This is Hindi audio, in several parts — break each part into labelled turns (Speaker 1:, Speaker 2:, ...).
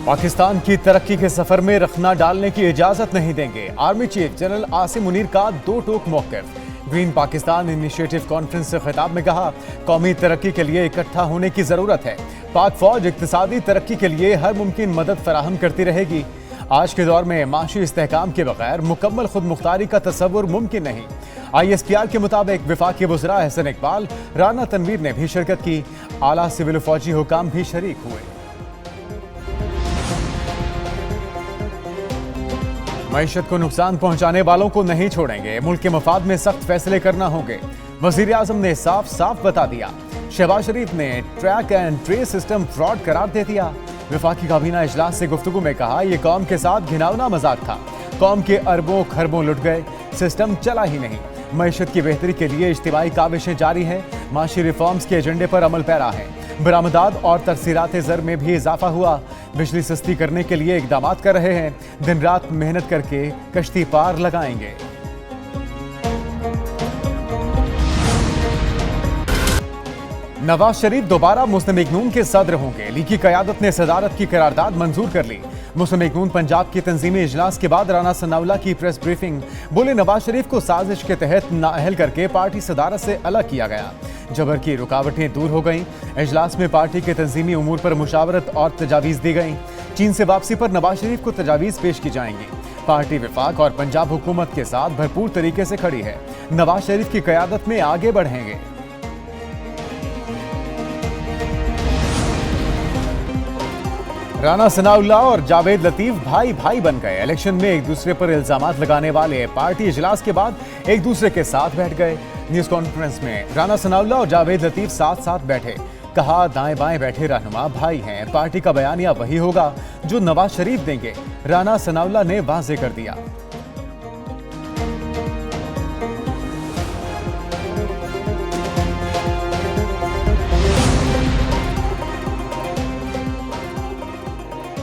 Speaker 1: पाकिस्तान की तरक्की के सफर में रखना डालने की इजाजत नहीं देंगे। Army chief general Asim Munir का दो टोक मौक़िफ़। ग्रीन पाकिस्तान इनिशिएटिव कॉन्फ्रेंस से खिताब में कहा, कौमी तरक्की के लिए इकट्ठा होने की जरूरत है। पाक फौज इक्तिसादी तरक्की के लिए हर मुमकिन मदद फराहम करती रहेगी। आज के दौर में माशी इस्तेहकाम के बगैर मुकम्मल खुद मुख्तारी का तसव्वुर मुमकिन नहीं। ISPR के मुताबिक वफाकी वज़रा अहसन इकबाल, राना तनवीर ने भी शिरकत की। आला सिविल फौजी हुकाम भी शरीक हुए। मईशत को नुकसान पहुंचाने वालों को नहीं छोड़ेंगे। मुल्क के मफाद में सख्त फैसले करना होंगे। वजीर आजम ने साफ साफ बता दिया। शहबाज शरीफ ने track and trace system fraud करार दे दिया। वफाकी काबीना इजलास से गुफ्तगू में कहा, यह कौम के साथ घिनौना मजाक था। कौम के अरबों खरबों लुट गए, सिस्टम चला ही नहीं। मईशत की बेहतरी के लिए इज्तिमाई काविशें जारी हैं। माशी रिफॉर्म्स के एजेंडे पर अमल पैरा है। बरामदात और तरसीरात ज़र में भी इजाफा हुआ। बिजली सस्ती करने के लिए इकदाम कर रहे हैं। दिन रात मेहनत करके कश्ती पार लगाएंगे। नवाज शरीफ दोबारा मुस्लिम लीग नून के सदर होंगे। लीग की क़यादत ने सदारत की करारदाद मंजूर कर ली। मुस्लिम लीग नून पंजाब की तंजीमी इजलास के बाद राना सनाउल्लाह की प्रेस ब्रीफिंग। बोले, नवाज शरीफ को साजिश के तहत नाअहल करके पार्टी सदारत से अलग किया गया। जबर की रुकावटें दूर हो गईं। इजलास में पार्टी के तंजीमी उमूर पर मुशावरत और तजावीज़ दी गईं। चीन से वापसी पर नवाज शरीफ को तजावीज़ पेश की जाएंगी। पार्टी विफाक और पंजाब हुकूमत के साथ भरपूर तरीके से खड़ी है। नवाज शरीफ की क़यादत में आगे बढ़ेंगे। राना सनाउल्लाह और जावेद लतीफ भाई भाई बन गए। इलेक्शन में एक दूसरे पर इल्जामात लगाने वाले पार्टी इजलास के बाद एक दूसरे के साथ बैठ गए। न्यूज कॉन्फ्रेंस में राना सनाउल्लाह और जावेद लतीफ साथ साथ बैठे। कहा, दाएं बाएं बैठे रहनुमा भाई हैं। पार्टी का बयानिया वही होगा जो नवाज शरीफ देंगे। राना सनाउल्लाह ने वाज़ेह कर दिया।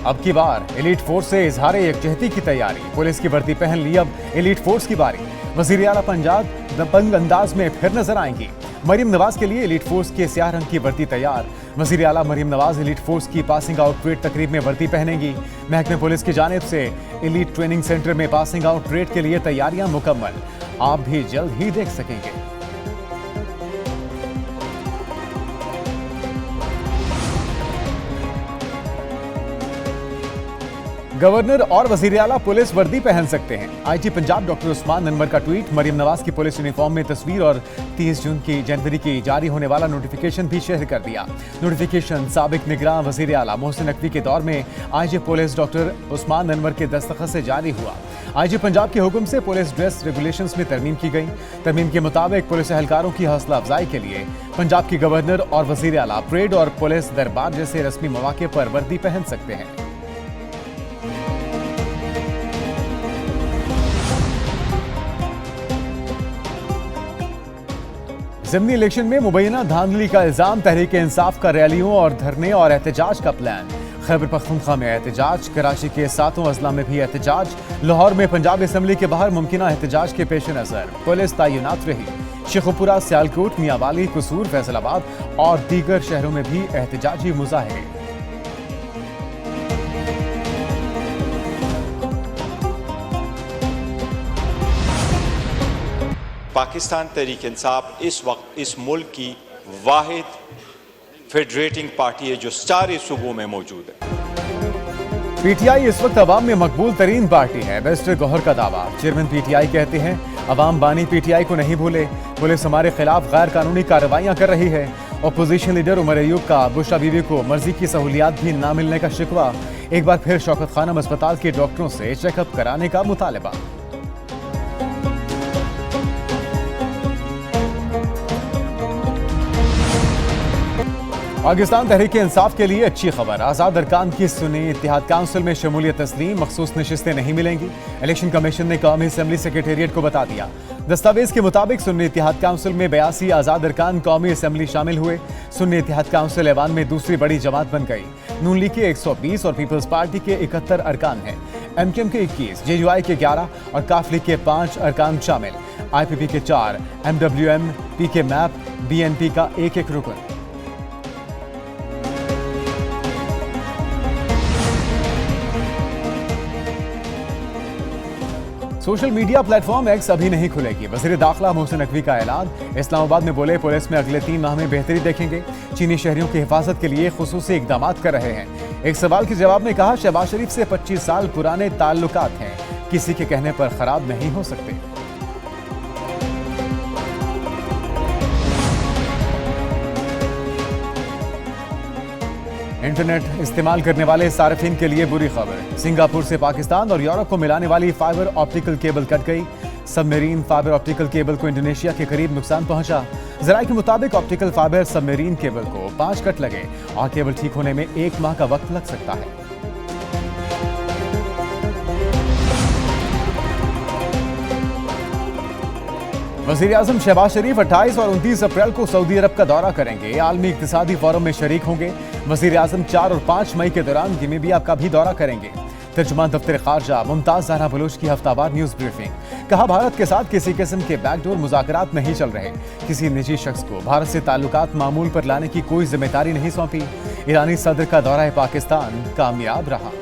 Speaker 1: अब की बार एलीट फोर्स से इजहार यकजहती की तैयारी। पुलिस की वर्दी पहन ली, अब एलीट फोर्स की बारी। वजीर आला पंजाब दबंग अंदाज में फिर नजर आएंगी। मरीम नवाज के लिए एलीट फोर्स के स्याह रंग की वर्दी तैयार। वजीर आला मरीम नवाज एलीट फोर्स की पासिंग आउट परेड तकरीब में वर्दी पहनेंगी। महकमे पुलिस की जानिब से एलीट ट्रेनिंग सेंटर में पासिंग आउट परेड के लिए तैयारियां मुकम्मल। आप भी जल्द ही देख सकेंगे। गवर्नर और वजीर आला पुलिस वर्दी पहन सकते हैं। IG पंजाब डॉक्टर उस्मान अनवर का ट्वीट। मरीम नवाज की पुलिस यूनिफॉर्म में तस्वीर और 30 जनवरी की जारी होने वाला नोटिफिकेशन भी शेयर कर दिया। नोटिफिकेशन साबिक निगरान वजीर आला मोहसिन नकवी के दौर में IG police doctor Usman Anwar के दस्तखत से जारी हुआ। IG पंजाब के हुक्म से पुलिस ड्रेस रेगुलेशंस में तरमीम की गई। तरमीम के मुताबिक पुलिस एहलकारों की हौसला अफजाई के लिए पंजाब के गवर्नर और वजीर आला परेड और पुलिस दरबार जैसे रस्मी मौके पर वर्दी पहन सकते हैं। ज़िमनी इलेक्शन में मुबैना धांधली का इल्जाम। तहरीक इंसाफ का रैलियों और धरने और एहतजाज का प्लान। खैबर पख्तूनख्वा में एहतजाज, कराची के 7 अजला में भी एहतजाज। लाहौर में पंजाब असम्बली के बाहर मुमकिना एहतजाज के पेश नज़र पुलिस तैनात रही। शेखुपुरा, सियालकोट, मियांवाली, कसूर, फैसलाबाद और दीगर शहरों में भी एहतजाजी मुजाहरे।
Speaker 2: पाकिस्तान तहरीक इंसाफ इस वक्त इस मुल्क की वाहिद फेडरेटिंग पार्टी है जो सारे सूबों में मौजूद है।
Speaker 1: PTI इस वक्त अवाम में मकबूल तरीन पार्टी है। बैरिस्टर गौहर का दावा। चेयरमैन PTI कहते हैं, अवाम बानी PTI को नहीं भूले। पुलिस हमारे खिलाफ गैर कानूनी कार्रवाइयां कर रही है। अपोजिशन लीडर उमर अयूब का बुशरा बीवी को मर्जी की सहूलियात भी ना मिलने का शिकवा। एक बार फिर शौकत खानम अस्पताल के डॉक्टरों से चेकअप कराने का मुतालबा। पाकिस्तान तहरीक इंसाफ के लिए अच्छी खबर। आज़ाद अरकान की सुन्नी इत्तेहाद काउंसिल में शमूलियत तस्लीम। मखसूस नशिस्तें नहीं मिलेंगी। इलेक्शन कमीशन ने कौमी असम्बली सेक्रेटेरिएट को बता दिया। दस्तावेज के मुताबिक सुन्नी इत्तेहाद काउंसिल में 82 आज़ाद अरकान कौमी असम्बली शामिल हुए। सुन्नी इत्तेहाद काउंसिल ऐवान में दूसरी बड़ी जमात बन गई। नून लीग के 120 और पीपल्स पार्टी के 71 अरकान हैं। MKM के 21, JUI के 11 और काफ लीग के 5 अरकान शामिल। IPP के 4, MWM, PK मैप, BNP का एक रुकन। सोशल मीडिया प्लेटफॉर्म एक्स अभी नहीं खुलेगी। वज़ीर दाखिला मोहसिन नकवी का ऐलान। इस्लामाबाद में बोले, पुलिस में अगले 3 माह में बेहतरी देखेंगे। चीनी शहरियों की हिफाजत के लिए खुसूसी इकदाम कर रहे हैं। एक सवाल के जवाब में कहा, शहबाज शरीफ से 25 साल पुराने ताल्लुकात हैं, किसी के कहने पर खराब नहीं हो सकते। इंटरनेट इस्तेमाल करने वाले सार्फिन के लिए बुरी खबर। सिंगापुर से पाकिस्तान और यूरोप को मिलाने वाली फाइबर ऑप्टिकल केबल कट गई। सबमरीन फाइबर ऑप्टिकल केबल को इंडोनेशिया के करीब नुकसान पहुंचा। जराये के मुताबिक ऑप्टिकल फाइबर सबमरीन केबल को 5 कट लगे और केबल ठीक होने में 1 माह का वक्त लग सकता है। वज़ीर-ए-आज़म शहबाज शरीफ 28 और 29 अप्रैल को सऊदी अरब का दौरा करेंगे। आलमी इक़्तिसादी फोरम में शरीक होंगे। वज़ीर-ए-आज़म 4 और 5 मई के दौरान गिमेबिया का भी दौरा करेंगे। तर्जुमान दफ्तर खारजा मुमताज ज़हरा बलोच की हफ्तावार न्यूज़ ब्रीफिंग। कहा, भारत के साथ किसी किस्म के बैकडोर मुज़ाकरात नहीं चल रहे। किसी निजी शख्स को भारत से ताल्लुकात मामूल पर लाने की कोई जिम्मेदारी नहीं सौंपी। ईरानी सदर का दौरा पाकिस्तान कामयाब रहा।